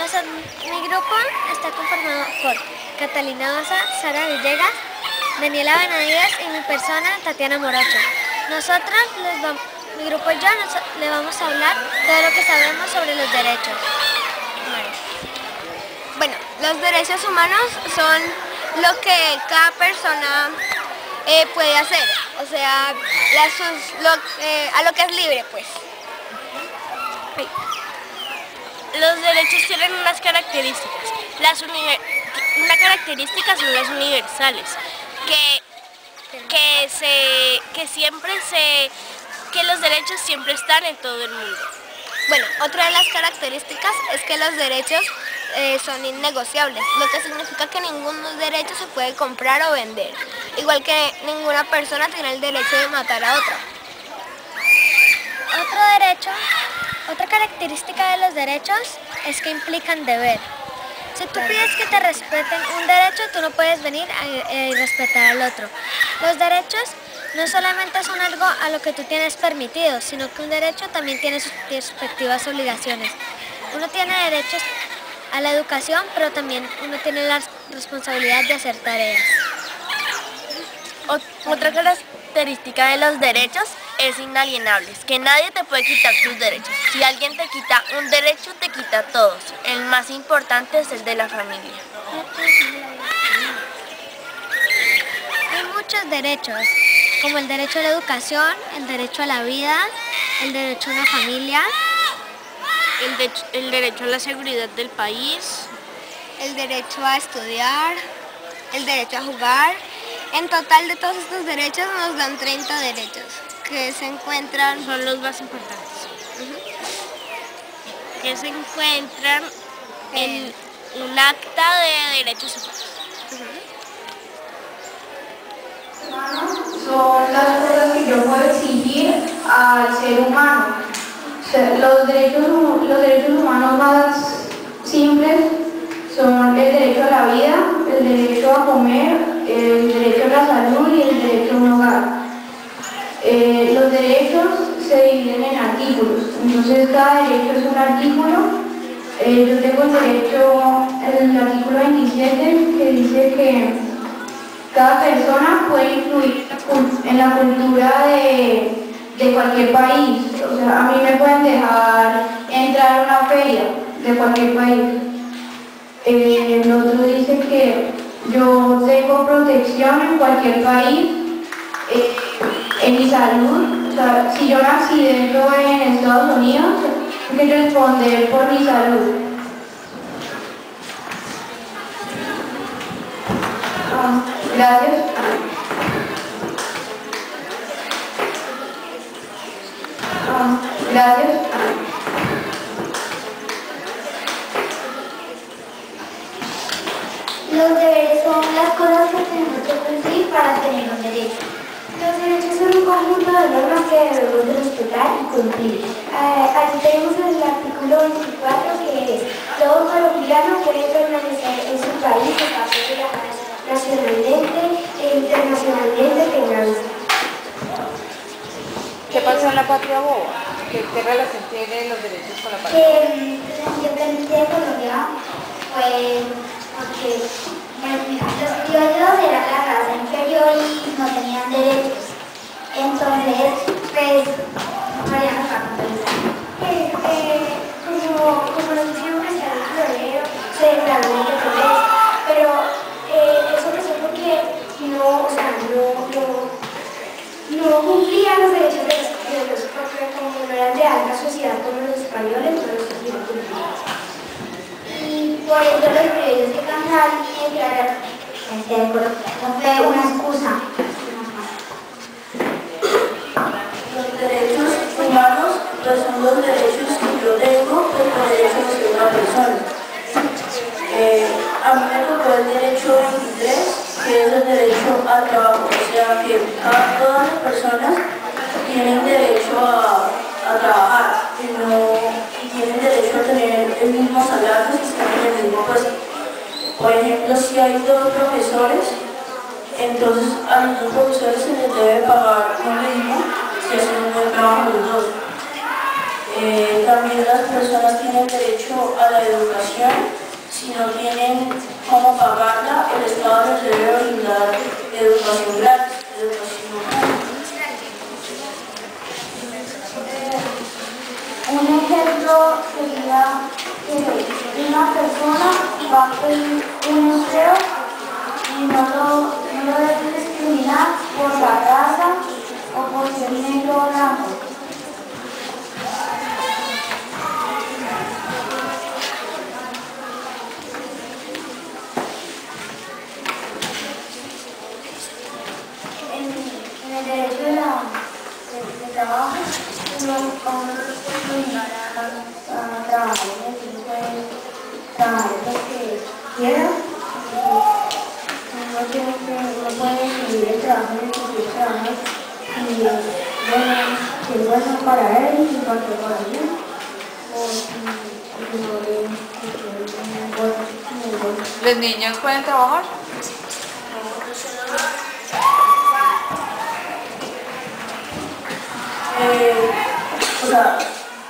Mi grupo está conformado por Catalina Baza, Sara Villegas, Daniela Benavides y mi persona, Tatiana Morocho. Mi grupo y yo le vamos a hablar todo lo que sabemos sobre los derechos. Bueno, los derechos humanos son lo que cada persona puede hacer, o sea, a lo que es libre, pues. Los derechos tienen unas características. Una característica son las universales, que los derechos siempre están en todo el mundo. Bueno, otra de las características es que los derechos son innegociables, lo que significa que ningún derecho se puede comprar o vender, igual que ninguna persona tiene el derecho de matar a otra. Otra característica de los derechos es que implican deber. Si tú pides que te respeten un derecho, tú no puedes venir a respetar al otro. Los derechos no solamente son algo a lo que tú tienes permitido, sino que un derecho también tiene sus respectivas obligaciones. Uno tiene derechos a la educación, pero también uno tiene la responsabilidad de hacer tareas. Otra característica de los derechos es inalienables, que nadie te puede quitar tus derechos. Si alguien te quita un derecho, te quita todos. El más importante es el de la familia. Hay muchos derechos, como el derecho a la educación, el derecho a la vida, el derecho a una familia, El derecho a la seguridad del país, el derecho a estudiar, el derecho a jugar. En total de todos estos derechos nos dan 30 derechos que se encuentran, son los más importantes, que se encuentran en un acta de derechos humanos. Son las cosas que yo puedo exigir al ser humano. O sea, los derechos humanos más simples son el derecho a la vida, el derecho a comer, el derecho a la salud y el derecho a un hogar. Los derechos se dividen en artículos, entonces cada derecho es un artículo. Yo tengo el artículo 27, que dice que cada persona puede influir en la cultura de cualquier país. O sea, a mí me pueden dejar entrar a una feria de cualquier país. El otro dice que yo tengo protección en cualquier país, en mi salud. O sea, si yo me accidento en Estados Unidos, tengo que responder por mi salud. Gracias. Gracias. Los deberes son las cosas que tenemos que cumplir para tener un derecho. Los derechos son un conjunto de normas que debemos de respetar y cumplir. Aquí tenemos el artículo 24, que es: todo colombiano puede permanecer en su país, nacionalmente e internacionalmente tenga visa. ¿Qué pasa en la patria boba? ¿Qué relación tienen los derechos con la patria boba? La independencia de Colombia fue porque los criollos eran la raza inferior y no tenían derechos. Entonces, pues, Mariano como nos hicieron crecer el florero, se declaró independencia. Pero eso pasó porque no cumplían los derechos de los propios, como no eran de alta sociedad como los españoles, no los cumplían. Y por eso los criollos se cansaron y declararon no fue una excusa. Los derechos humanos pues son los derechos que yo tengo, los derechos de una persona. A mí me tocó el derecho 23, que es el derecho al trabajo, o sea que todas las personas tienen derecho a trabajar y tienen derecho a tener el mismo salario si están en el mismo puesto. Por ejemplo, si hay dos profesores, entonces a los dos profesores se les debe pagar lo mismo si hacen un buen trabajo los dos. También las personas tienen derecho a la educación. Si no tienen cómo pagarla, el Estado les debe brindar educación gratis, Un ejemplo sería que una persona va a pedir un empleo y no lo debe discriminar por la raza o por ser negro o blanco. En el derecho de trabajo, uno puede obligar a trabajar en el tiempo, puede trabajar lo que quiera. Uno puede decidir el trabajo en el que quiere trabajar y bueno, si es bueno para él y si es bueno para él, o si no le es bueno. ¿Los niños pueden trabajar? O sea,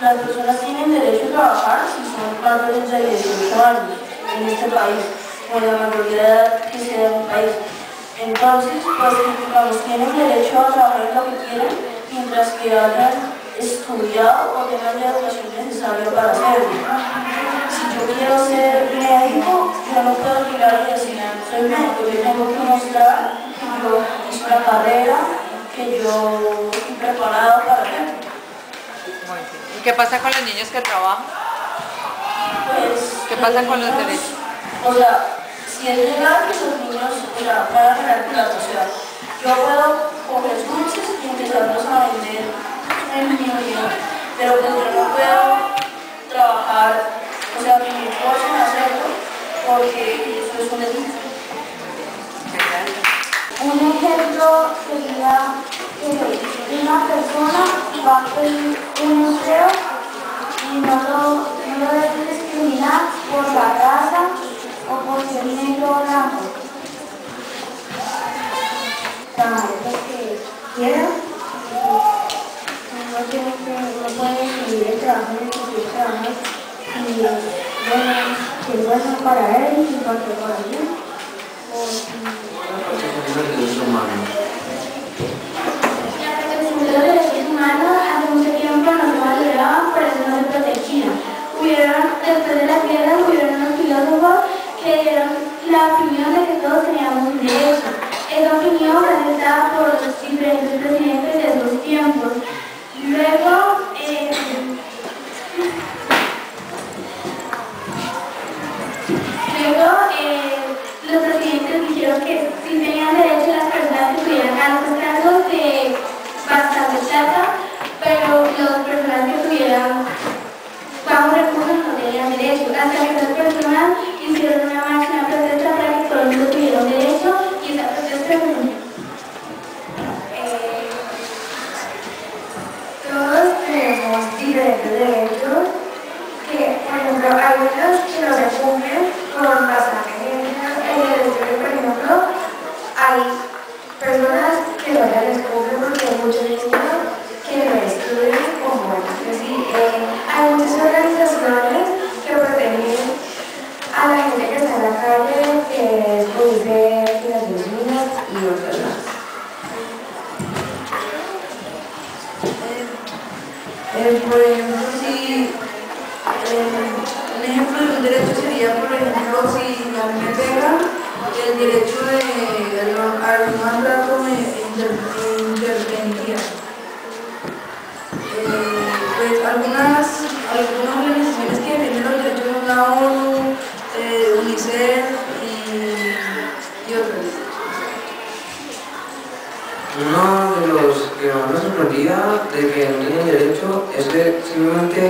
las personas tienen derecho a trabajar si son mayores de 18 años en este país, o la mayoría de edad que sea en el país. Entonces, pues, digamos, tienen derecho a trabajar en lo que quieran mientras que hayan estudiado o tengan la educación necesaria para hacerlo. Si yo quiero ser médico, yo no puedo llegar y decir, soy médico, yo tengo que mostrar que yo hice una carrera, que yo estoy preparado para hacerlo. ¿Y qué pasa con los niños que trabajan? Pues, ¿Qué pasa con los derechos? O sea, si es legal que los niños puedan ganar plata, o sea, yo puedo coger dulces y empezarlos a vender en mi vida, pero pues yo no puedo trabajar, o sea, que me forcen a hacerlo, porque eso es un delito. Un ejemplo sería que una persona va a pedir un empleo y no lo debe discriminar por la raza o por ser negro o blanco. Trabajar lo que quiera. Uno puede decidir el trabajo en el que quiere trabajar y bueno, si es bueno para él y si es bueno para él. Los derechos humanos. La protección de los derechos humanos hace mucho tiempo no se valoraban, por eso no se protegían. Después de las guerras hubieron unos filósofos que dieron la opinión de que todos teníamos un derecho. Esa opinión fue aceptada por los diferentes presidentes de esos tiempos. Luego, los presidentes dijeron que sí tenían derecho las personas que tuvieran altos cargos de bastante plata, pero las personas que tuvieran bajos recursos no tenían derecho. Hasta que esas personas hicieron una marcha, una protesta para que todo el mundo tuviera un derecho y esa protesta todos tenemos diferentes derechos que, por ejemplo, hay unos que no se cumplen con bastante por ejemplo, hay personas que no se les cumple porque hay muchos niños que no estudian como hay muchas organizaciones que protegen a la gente que está en la calle, que produce financiaciones mínimas y otras más. Por ejemplo, si un ejemplo de un derecho sería, por ejemplo, si a mí me pegan, el derecho a un mandato me intervendría. Pues algunas organizaciones que defienden los derechos son la ONU, UNICEF y otras. Uno de los que más me sorprendía de que no tenían derecho es que simplemente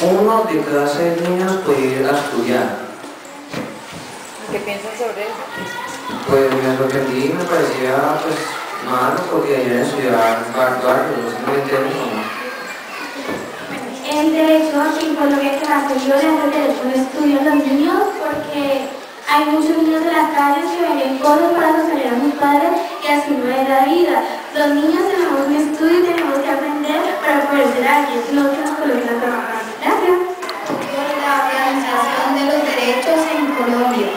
uno de cada 6 niños puede ir a estudiar. ¿Qué piensan sobre eso? Pues me sorprendí y me parecía pues malo porque ayer estudiar barrio, simplemente no. El derecho aquí en Colombia que nace violento el derecho de estudio de los niños porque Hay muchos niños en las calles que venden cosas para sostener a sus padres y así no es la vida. Los niños tenemos un estudio y tenemos que aprender para poder ser alguien, no que nos coloquen a trabajar. Gracias. La Organización de los Derechos en Colombia.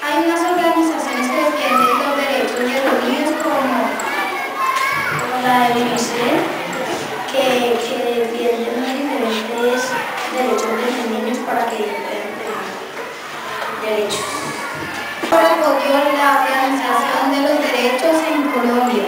Hay unas organizaciones que defienden los derechos de los niños como La de UNICEF, que defiende los diferentes derechos de los niños para que ellos puedan tener derechos. apoyó la Organización de los Derechos en Colombia.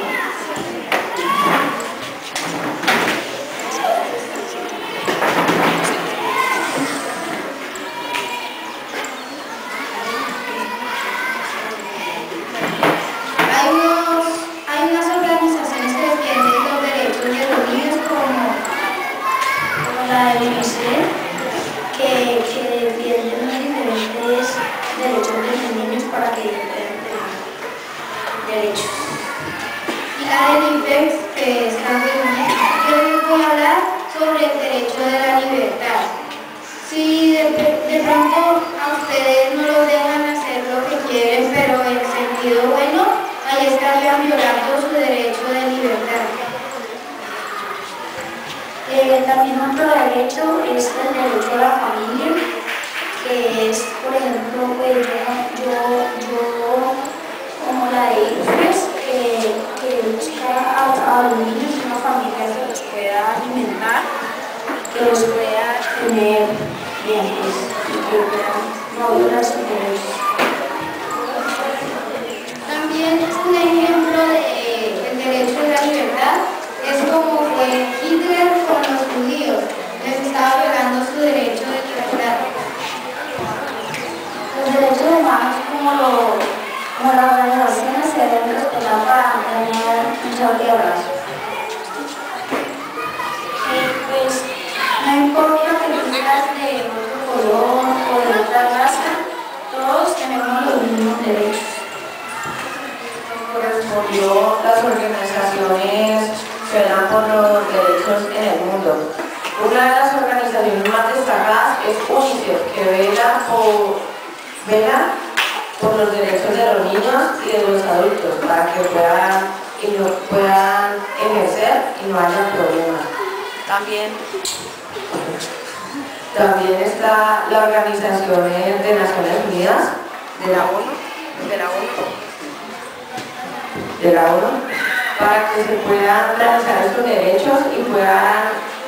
Hay unas organizaciones que defienden los derechos de los niños como La de UNICEF, que defiende los diferentes derechos de los niños para que ellos puedan tener derechos. y la del IPEX, que está reunida. Yo les voy a hablar sobre el derecho de la libertad. Si de pronto a ustedes no los dejan hacer lo que quieren, pero en sentido bueno, ahí estarían violando su derecho de libertad. También otro derecho es el derecho a la familia, que es, por ejemplo, pues yo como la de IFES, que busca a los niños una familia que los pueda alimentar, que los pueda tener bien, pues, y que puedan no violar sus derechos. También un ejemplo del derecho de la libertad es como fue Hitler con los judíos, les estaba violando su derecho de libertad. Los derechos humanos como las organizaciones se deben respetar para no tener muchas guerras. Pues no importa que tú seas de otro color o de otra raza, todos tenemos los mismos derechos. Correspondió las organizaciones que velan por los derechos en el mundo. Una de las organizaciones más destacadas es UNICEF, que vela por los derechos de los niños y de los adultos para que puedan ejercer y no haya problemas. También está la Organización de Naciones Unidas, de la ONU, para que se puedan realizar estos derechos y puedan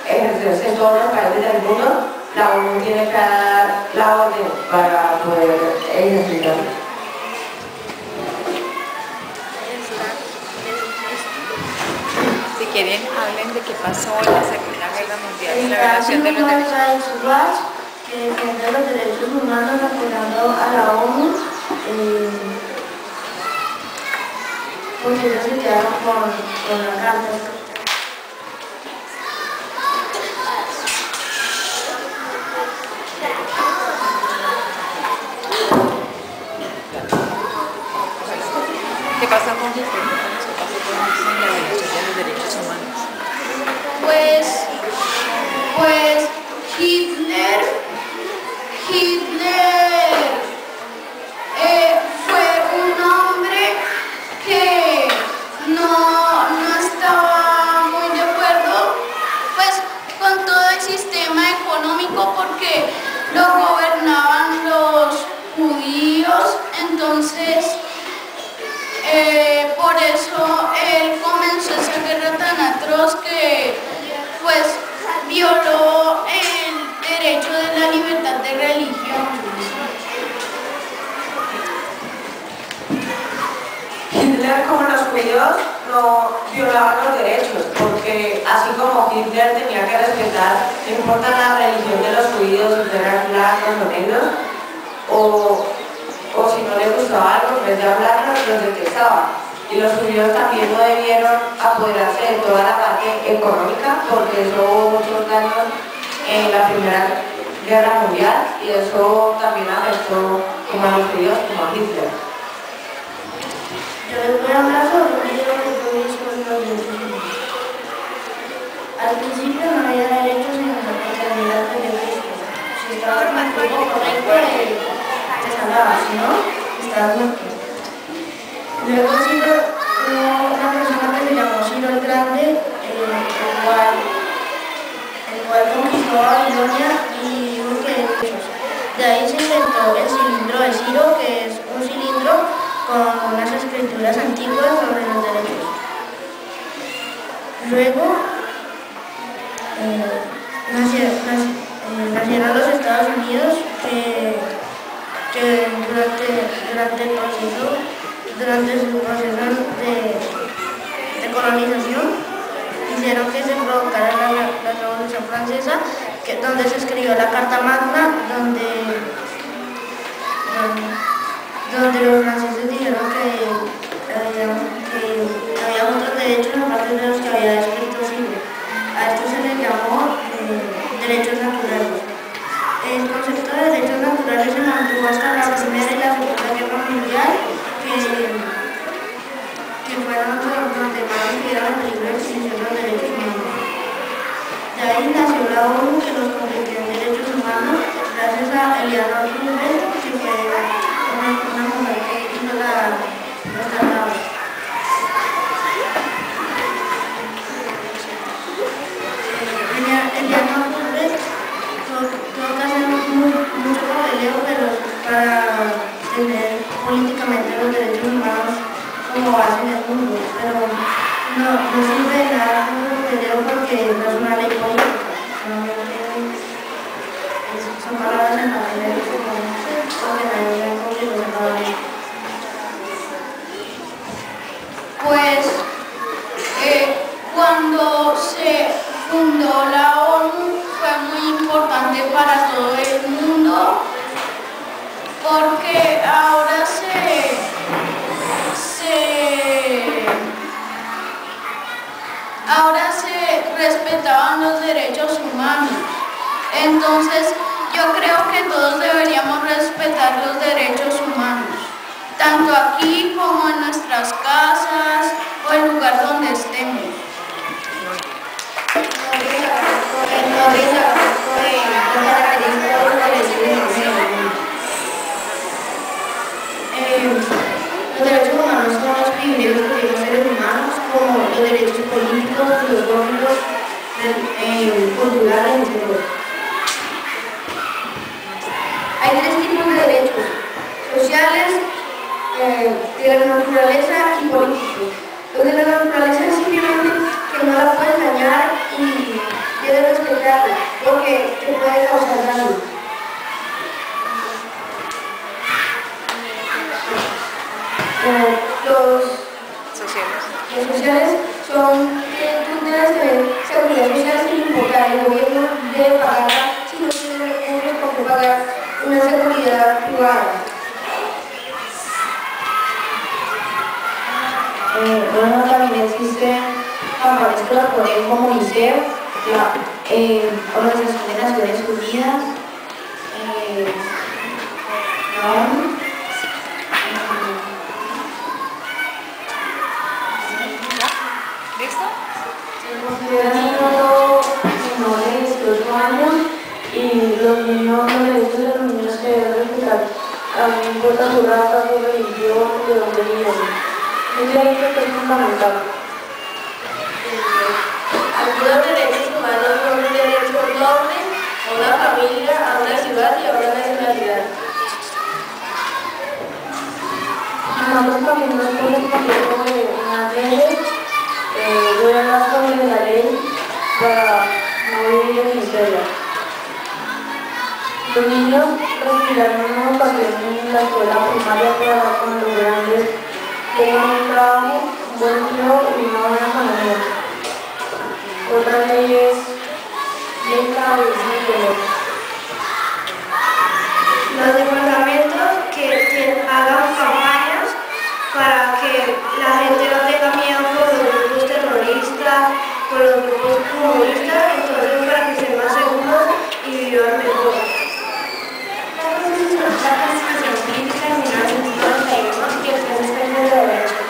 ejercerse en todos los países del mundo. La ONU tiene que dar la orden para poder ejercitarlo. Si quieren, hablen de qué pasó en la Segunda Guerra Mundial y la violación de los derechos. Que defiende los derechos humanos apoyando a la ONU, porque ellos se quedaron con la carta. ¿Qué pasó con Hitler? ¿Qué pasó con la violación de los derechos humanos? Pues Hitler fue un hombre que no estaba muy de acuerdo pues con todo el sistema económico porque lo gobernaban los judíos, entonces por eso él comenzó esa guerra tan atroz que pues violó el derecho de la libertad de religión. Hitler, como los judíos, no violaba los derechos, porque así como Hitler tenía que respetar, no importa la religión de los judíos, si eran blancos o negros, o si no les gustaba algo, en vez de hablarlos, los detestaba. Y los judíos también no debieron apoderarse de toda la parte económica, porque eso hubo muchos daños en la Primera Guerra Mundial, y eso también afectó como a los judíos como a Hitler. les voy a hablar sobre un video que yo vi sobre los derechos humanos. Al principio no había derechos en la paternidad de Cristo. Si estabas en el tiempo correcto, te salvabas, si no, estabas muerto. Luego Ciro, una persona que se llamó Ciro el Grande, el cual conquistó Babilonia y dijo que de ahí se inventó el cilindro de Ciro, que es un cilindro con unas escrituras antiguas sobre los derechos. Luego nacieron los Estados Unidos que durante su proceso de colonización hicieron que se provocara la Revolución Francesa, donde se escribió la Carta Magna, donde los franceses dijeron que había otros derechos aparte de los que había escrito Ciro. A esto se les llamó derechos naturales. El concepto de derechos naturales se mantuvo hasta la Primera y la Segunda Guerra Mundial, que fueron donde más estuvieron en peligro de extinción los derechos humanos. De ahí nació la ONU, que los convirtió en derechos humanos, gracias a Eleanor Roosevelt, que fue una mujer que hizo los tratados. Eleanor Roosevelt tuvo que hacer mucho papeleo para tener políticamente los derechos humanos como base en el mundo, pero no sirve de nada como papeleo porque no es una ley política, son palabras en papel porque nadie ha cumplido esa palabra. Pues cuando se fundó la ONU fue muy importante para todo el mundo porque ahora se respetaban los derechos humanos. Entonces yo creo que todos deberíamos respetar los derechos humanos, tanto aquí como en nuestras casas o el lugar donde estemos. Los derechos humanos son los privilegios que tienen los seres humanos, como los derechos políticos, filosóficos, culturales, etc. Hay tres tipos de derechos: sociales, de la naturaleza y políticos. Los de la naturaleza es simplemente que no la puedes dañar y debes respetarla, porque te puede causar daño. Los sociales son que tú debes tener seguridad social sin importar, el gobierno debe pagarla si no tiene recursos por qué pagar una seguridad privada. Bueno, también existen campañas que las ponen como UNICEF, la Organización de Naciones Unidas, la ONU. ¿Listo? Se consideran menores de 18 años y los niños, los derechos de los niños se deben respetar. A mí no importa su raza, su religión, de dónde viven. Es derecho que es fundamental. Aquí los derechos humanos son un derecho doble a una familia, a una ciudad y a una nacionalidad. Nosotros también nos podemos poner como unas leyes, reglas sobre la ley para no vivir en miseria. Los niños recibirán una educación en la escuela primaria para cuando los grandes tengan un trabajo, un buen empleo y una buena familia. Otra ley es ley para vivir. Los departamentos que hagan campañas para que la gente no tenga miedo por los grupos terroristas, por los grupos comunistas, entonces para que estén más seguros y vivan mejor. La Constitución Política de 1991 y el 3 de derecho.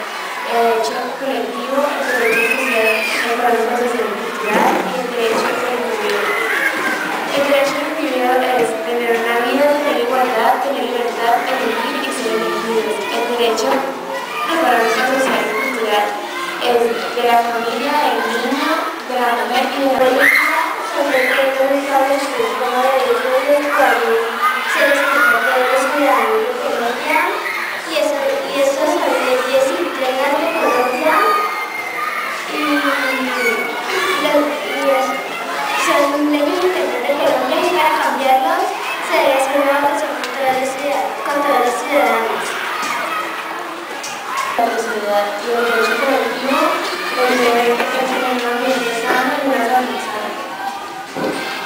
Y la política sobre todo establece como derechos de los cuales se respeta a todos los ciudadanos de Colombia y estas son leyes y reglas de Colombia son leyes internas de Colombia y para cambiarlos se debe hacer una votación con todos los ciudadanos. La sociedad y el derecho colectivo debe tener un ambiente sano y una salud sana.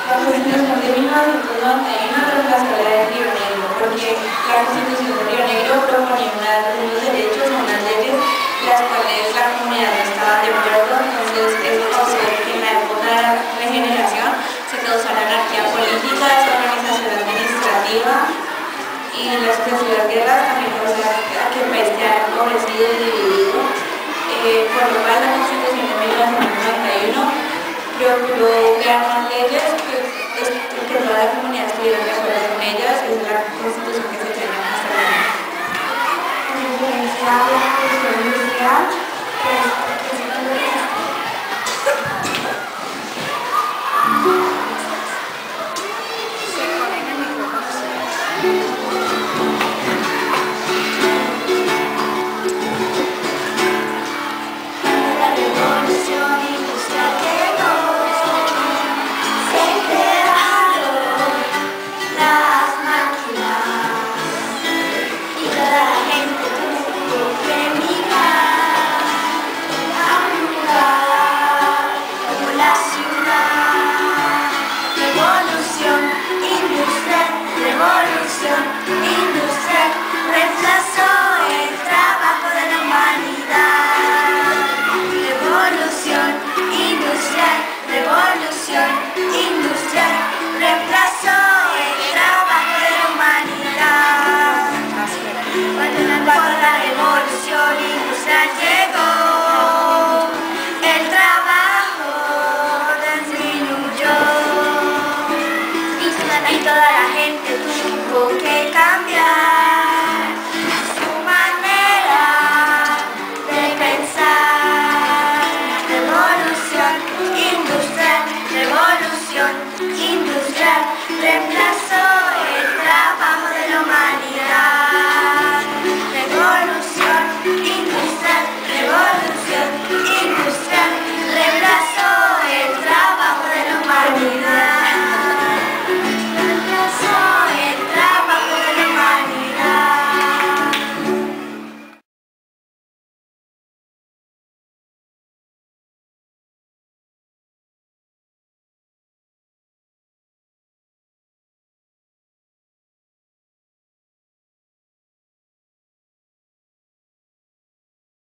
La Constitución de 1991 reemplazó la de Río Negro, porque la Constitución de Río Negro proponía unos derechos, unas leyes, las cuales la comunidad no estaba de acuerdo. Entonces eso causó que en la época de la regeneración se causó la anarquía política, desorganización administrativa y las sucesivas guerras también causaron que el país quedara empobrecido y dividido. Por lo cual la Constitución de 1991 procuró crear unas leyes que toda la comunidad estuviera de acuerdo con ellas. Esa es la Constitución que se tiene hasta el momento. En referencia a la Constitución industrial, y toda la gente tuvo que cambiar.